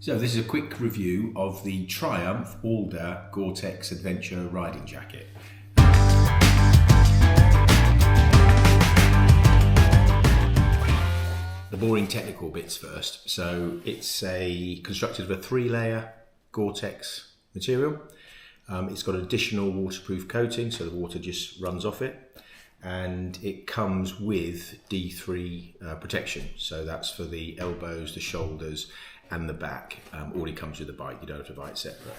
So this is a quick review of the Triumph Alder Gore Tex Adventure Riding Jacket. The boring technical bits first. So it's constructed of a 3-layer Gore-Tex material. It's got additional waterproof coating, so the water just runs off it. And it comes with D3 protection. So that's for the elbows, the shoulders, and the back. Already comes with the bike, you don't have to buy it separate.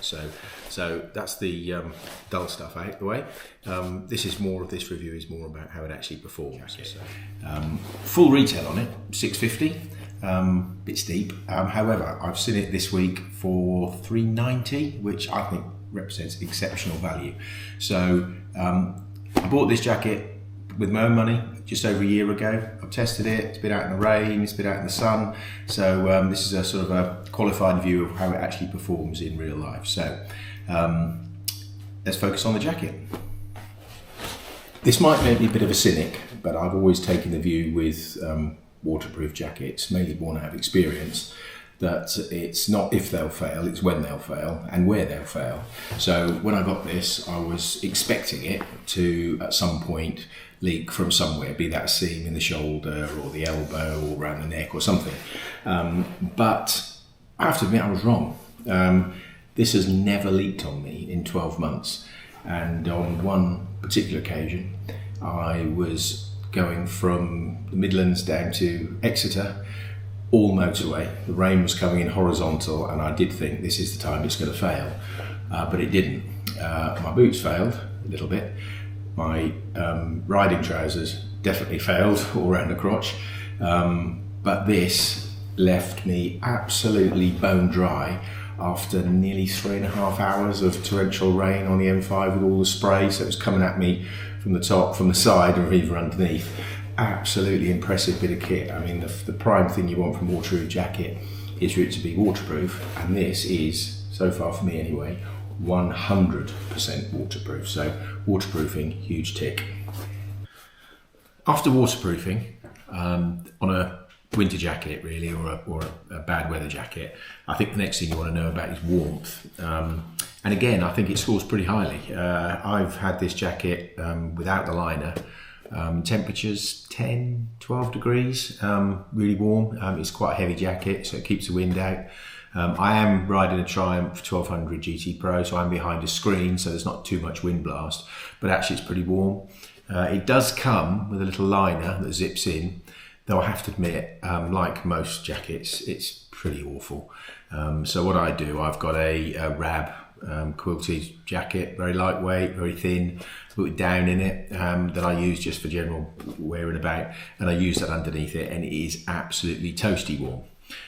So that's the dull stuff out the way. This review is more about how it actually performs. Full retail on it, $650, bit steep. However, I've seen it this week for $390, which I think represents exceptional value. So I bought this jacket with my own money just over a year ago. I've tested it, it's been out in the rain, it's been out in the sun, so this is a sort of a qualified view of how it actually performs in real life. So let's focus on the jacket. This might make me a bit of a cynic, but I've always taken the view with waterproof jackets, mainly born out of experience, that it's not if they'll fail, it's when they'll fail and where they'll fail. So when I got this, I was expecting it to at some point leak from somewhere, be that a seam in the shoulder or the elbow or around the neck or something. But I have to admit I was wrong. This has never leaked on me in 12 months. And on one particular occasion, I was going from the Midlands down to Exeter, all motorway. The rain was coming in horizontal and I did think this is the time it's going to fail, but it didn't. My boots failed a little bit. My riding trousers definitely failed all around the crotch, but this left me absolutely bone dry after nearly 3.5 hours of torrential rain on the M5 with all the spray. So it was coming at me from the top, from the side, or even underneath. Absolutely impressive bit of kit. I mean, the prime thing you want from a waterproof jacket is for it to be waterproof, and this is, so far for me anyway, 100% waterproof. So waterproofing, huge tick. After waterproofing, on a winter jacket really, or a bad weather jacket, I think the next thing you want to know about is warmth. And again, I think it scores pretty highly. I've had this jacket without the liner. Temperatures 10-12 degrees, really warm. It's quite a heavy jacket, so it keeps the wind out. I am riding a Triumph 1200 GT Pro, so I'm behind a screen, so there's not too much wind blast, but actually it's pretty warm. It does come with a little liner that zips in, though I have to admit, like most jackets, it's pretty awful. So what I do, I've got a Rab quilted jacket, very lightweight, very thin, put down in it, that I use just for general wearing about, and I use that underneath it, and it is absolutely toasty warm.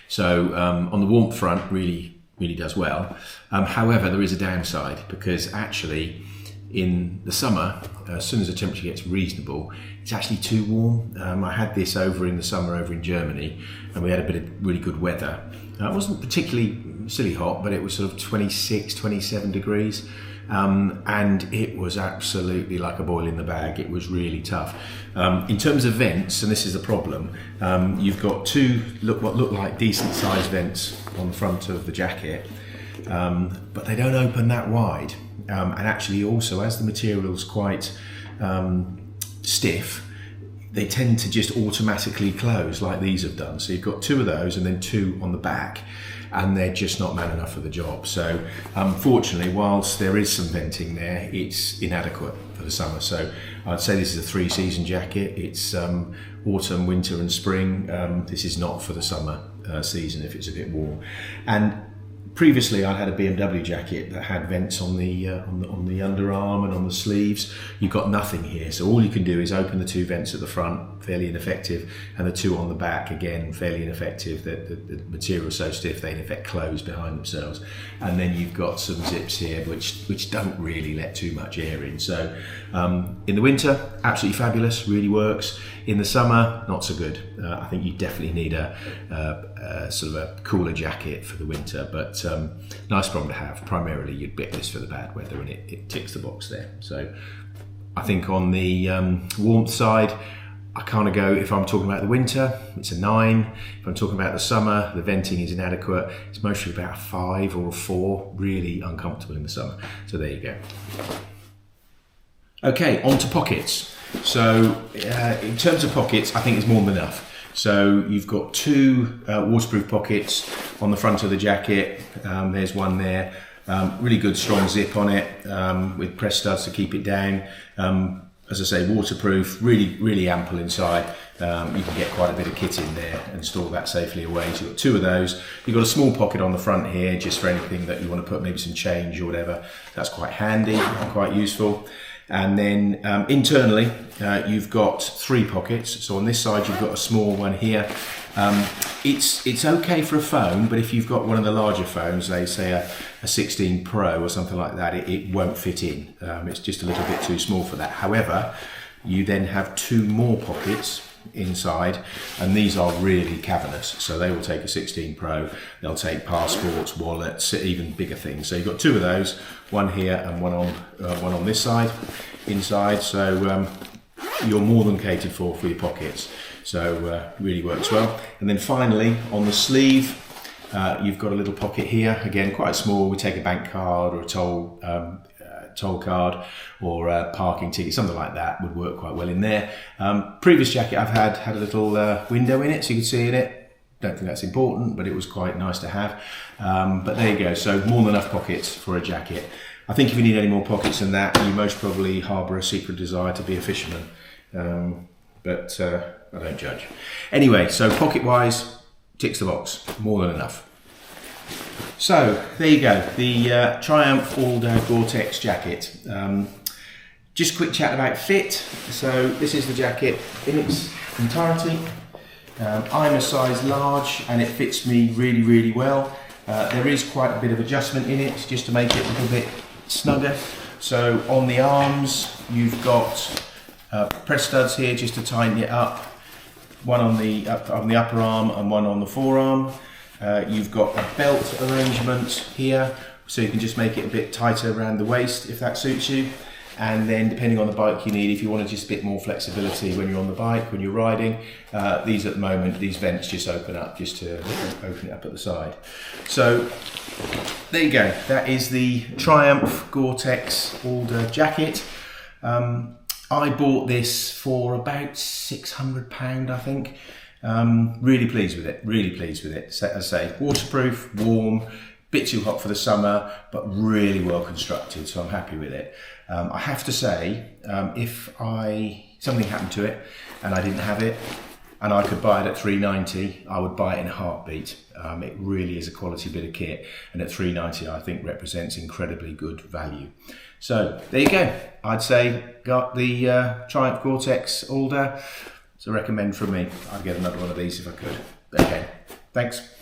So on the warmth front, really does well. However, there is a downside, because actually in the summer, as soon as the temperature gets reasonable, it's actually too warm. I had this over in the summer over in Germany, and we had a bit of really good weather. It wasn't particularly silly hot, but it was sort of 26, 27 degrees. And it was absolutely like a boil in the bag. It was really tough. In terms of vents, and this is the problem, you've got what look like decent sized vents on the front of the jacket, but they don't open that wide. And actually also, as the material's quite stiff, they tend to just automatically close like these have done. So you've got 2 of those and then 2 on the back, and they're just not man enough for the job. So unfortunately, whilst there is some venting there, it's inadequate for the summer. So I'd say this is a 3-season jacket. It's autumn, winter and spring. This is not for the summer season if it's a bit warm. And previously, I had a BMW jacket that had vents on the underarm and on the sleeves. You've got nothing here, so all you can do is open the 2 vents at the front, fairly ineffective, and the 2 on the back, again, fairly ineffective. The material is so stiff they in effect close behind themselves. And then you've got some zips here which don't really let too much air in. So in the winter, absolutely fabulous, really works. In the summer, not so good. I think you definitely need a sort of a cooler jacket for the winter, but nice problem to have. Primarily you'd get this for the bad weather, and it ticks the box there. So I think on the warmth side, I kind of go, if I'm talking about the winter, it's a 9. If I'm talking about the summer, the venting is inadequate. It's mostly about a 5 or a 4, really uncomfortable in the summer. So there you go. Okay, on to pockets. So in terms of pockets, I think it's more than enough. So you've got 2 waterproof pockets on the front of the jacket. There's one there. Really good strong zip on it with press studs to keep it down. As I say, waterproof, really ample inside. You can get quite a bit of kit in there and store that safely away. So you've got 2 of those. You've got a small pocket on the front here, just for anything that you want to put, maybe some change or whatever. That's quite handy and quite useful. And then internally, you've got 3 pockets. So on this side, you've got a small one here. It's okay for a phone, but if you've got one of the larger phones, say a 16 Pro or something like that, it won't fit in. It's just a little bit too small for that. However, you then have 2 more pockets inside, and these are really cavernous. So they will take a 16 Pro, they'll take passports, wallets, even bigger things. So you've got 2 of those, one here and one on this side, inside. So you're more than catered for your pockets. So really works well. And then finally on the sleeve, you've got a little pocket here, again quite small. We take a bank card or a toll card or a parking ticket, something like that would work quite well in there. Previous jacket I've had a little window in it, so you could see in it. Don't think that's important, but it was quite nice to have. But there you go, so more than enough pockets for a jacket. I think if you need any more pockets than that, you most probably harbour a secret desire to be a fisherman. But I don't judge. Anyway, so pocket-wise, ticks the box, more than enough. So there you go, the Triumph Alder Gore Tex jacket. Just a quick chat about fit. So this is the jacket in its entirety. I'm a size large and it fits me really well. There is quite a bit of adjustment in it just to make it a little bit snugger. So on the arms, you've got press studs here just to tighten it up. One on the upper arm and one on the forearm. You've got a belt arrangement here, so you can just make it a bit tighter around the waist if that suits you. And then depending on the bike you need, if you want just a bit more flexibility when you're on the bike, when you're riding, these at the moment, these vents just open up, just to open it up at the side. So there you go, that is the Triumph Gore Tex Alder jacket. I bought this for about £600, I think. Really pleased with it, So, as I say, waterproof, warm, bit too hot for the summer, but really well constructed, so I'm happy with it. I have to say, if something happened to it and I didn't have it, and I could buy it at $390, I would buy it in a heartbeat. It really is a quality bit of kit, and at $390 I think represents incredibly good value. So there you go. I'd say got the Triumph Gore Tex Alder. It's a recommend from me. I'd get another one of these if I could. Okay, thanks.